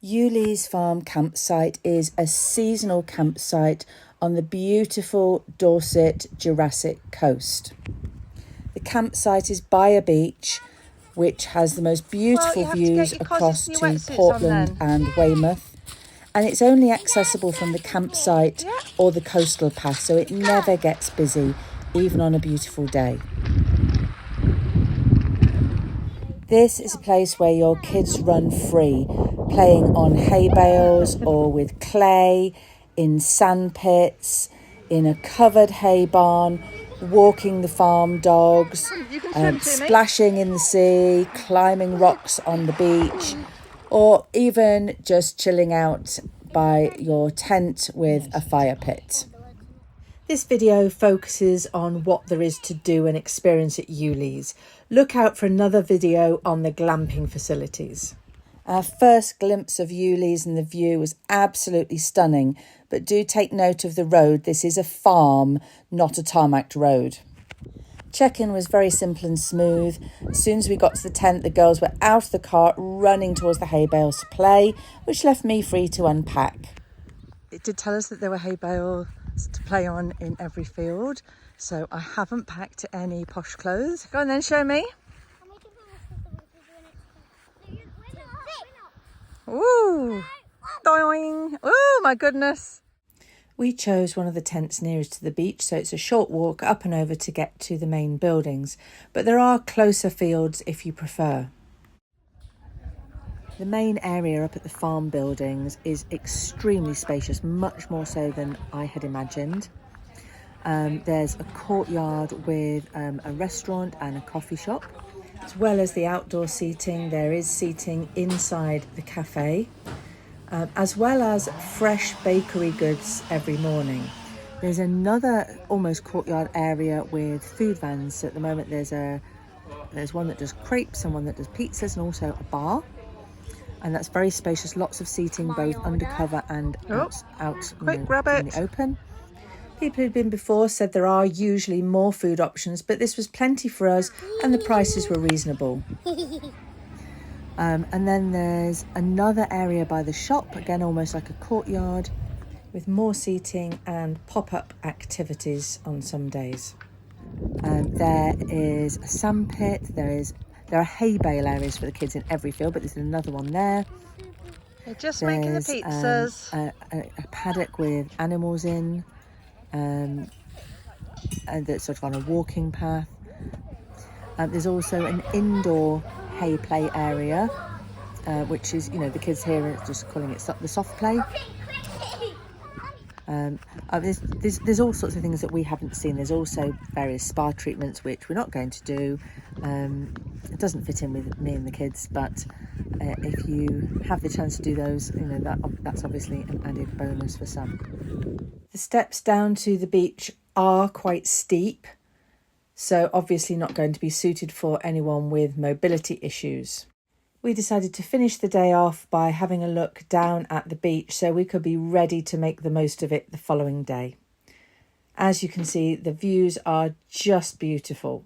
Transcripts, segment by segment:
Eweleaze Farm campsite is a seasonal campsite on the beautiful Dorset Jurassic coast. The campsite is by a beach which has the most beautiful views across to Portland and Weymouth, and it's only accessible from the campsite or the coastal path, so it never gets busy, even on a beautiful day. This is a place where your kids run free, playing on hay bales or with clay, in sand pits, in a covered hay barn, walking the farm dogs, splashing in the sea, climbing rocks on the beach, or even just chilling out by your tent with a fire pit. This video focuses on what there is to do and experience at Eweleaze. Look out for another video on the glamping facilities. Our first glimpse of Eweleaze and the view was absolutely stunning, but do take note of the road. This is a farm, not a tarmacked road. Check-in was very simple and smooth. As soon as we got to the tent, the girls were out of the car running towards the hay bales to play, which left me free to unpack. It did tell us that there were hay bales to play on in every field, so I haven't packed any posh clothes. Go on then, show me. Ooh, doing. Oh my goodness. We chose one of the tents nearest to the beach, so it's a short walk up and over to get to the main buildings, but there are closer fields if you prefer. The main area up at the farm buildings is extremely spacious, much more so than I had imagined. There's a courtyard with a restaurant and a coffee shop. As well as the outdoor seating, there is seating inside the cafe, as well as fresh bakery goods every morning. There's another almost courtyard area with food vans. So at the moment there's one that does crepes and one that does pizzas, and also a bar. And that's very spacious, lots of seating both undercover and out in the open. People who'd been before said there are usually more food options, but this was plenty for us and the prices were reasonable. And then there's another area by the shop, again almost like a courtyard, with more seating and pop-up activities on some days. There is a sand pit, there are hay bale areas for the kids in every field, but there's another one there. They're just making the pizzas. A paddock with animals in, and that's sort of on a walking path. There's also an indoor hay play area, which is, the kids here are just calling it the soft play. There's all sorts of things that we haven't seen. There's also various spa treatments, which we're not going to do. It doesn't fit in with me and the kids, but if you have the chance to do those, that's obviously an added bonus for some. The steps down to the beach are quite steep, so obviously not going to be suited for anyone with mobility issues. We decided to finish the day off by having a look down at the beach so we could be ready to make the most of it the following day. As you can see, the views are just beautiful.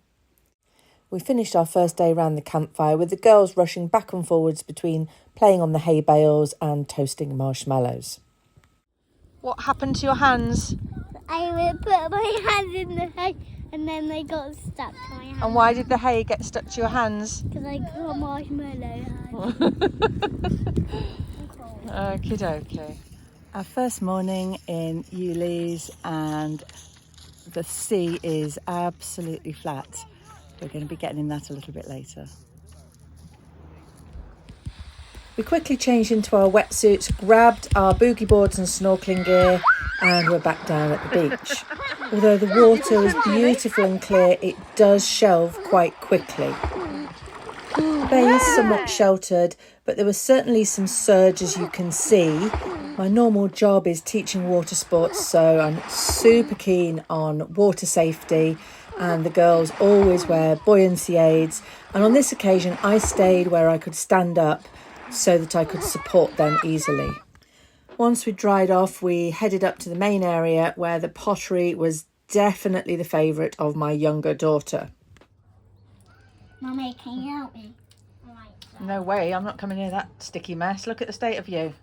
We finished our first day around the campfire with the girls rushing back and forwards between playing on the hay bales and toasting marshmallows. What happened to your hands? I put my hands in the hay and then they got stuck to my hands. And why did the hay get stuck to your hands? Because I got marshmallow. Okie dokie. Our first morning in Eweleaze, and the sea is absolutely flat. We're going to be getting in that a little bit later. We quickly changed into our wetsuits, grabbed our boogie boards and snorkeling gear, and we're back down at the beach. Although the water is beautiful and clear, it does shelve quite quickly. The bay is somewhat sheltered, but there was certainly some surge, as you can see. My normal job is teaching water sports, so I'm super keen on water safety, and the girls always wear buoyancy aids. And on this occasion, I stayed where I could stand up so that I could support them easily. Once we dried off, we headed up to the main area where the pottery was definitely the favourite of my younger daughter. Mummy, can you help me? No way, I'm not coming near that sticky mess. Look at the state of you.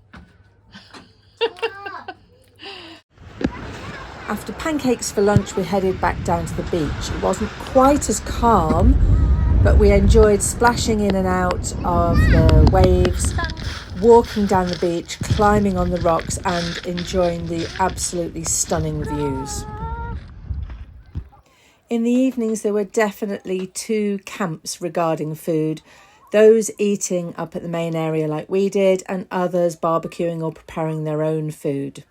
After pancakes for lunch, we headed back down to the beach. It wasn't quite as calm, but we enjoyed splashing in and out of the waves, walking down the beach, climbing on the rocks and enjoying the absolutely stunning views. In the evenings, there were definitely two camps regarding food. Those eating up at the main area like we did, and others barbecuing or preparing their own food.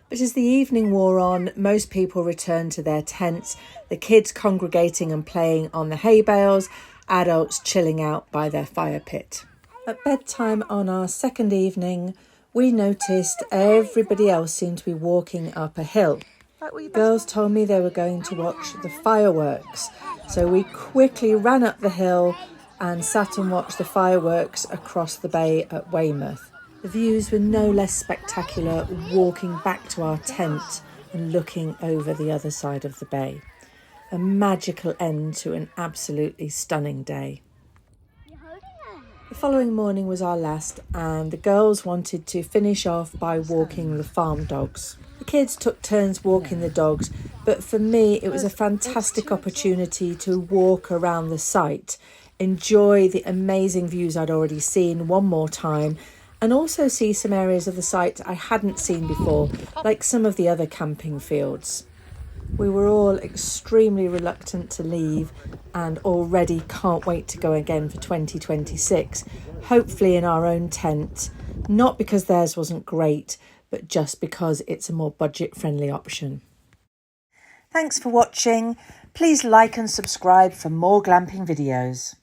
But as the evening wore on, most people returned to their tents, the kids congregating and playing on the hay bales, adults chilling out by their fire pit. At bedtime on our second evening, we noticed everybody else seemed to be walking up a hill. Girls told me they were going to watch the fireworks, so we quickly ran up the hill and sat and watched the fireworks across the bay at Weymouth. The views were no less spectacular walking back to our tent and looking over the other side of the bay. A magical end to an absolutely stunning day. The following morning was our last, and the girls wanted to finish off by walking the farm dogs. The kids took turns walking the dogs, but for me it was a fantastic opportunity to walk around the site, enjoy the amazing views I'd already seen one more time, and also see some areas of the site I hadn't seen before, like some of the other camping fields. We were all extremely reluctant to leave and already can't wait to go again for 2026, hopefully in our own tent, not because theirs wasn't great, but just because it's a more budget-friendly option. Thanks for watching. Please like and subscribe for more glamping videos.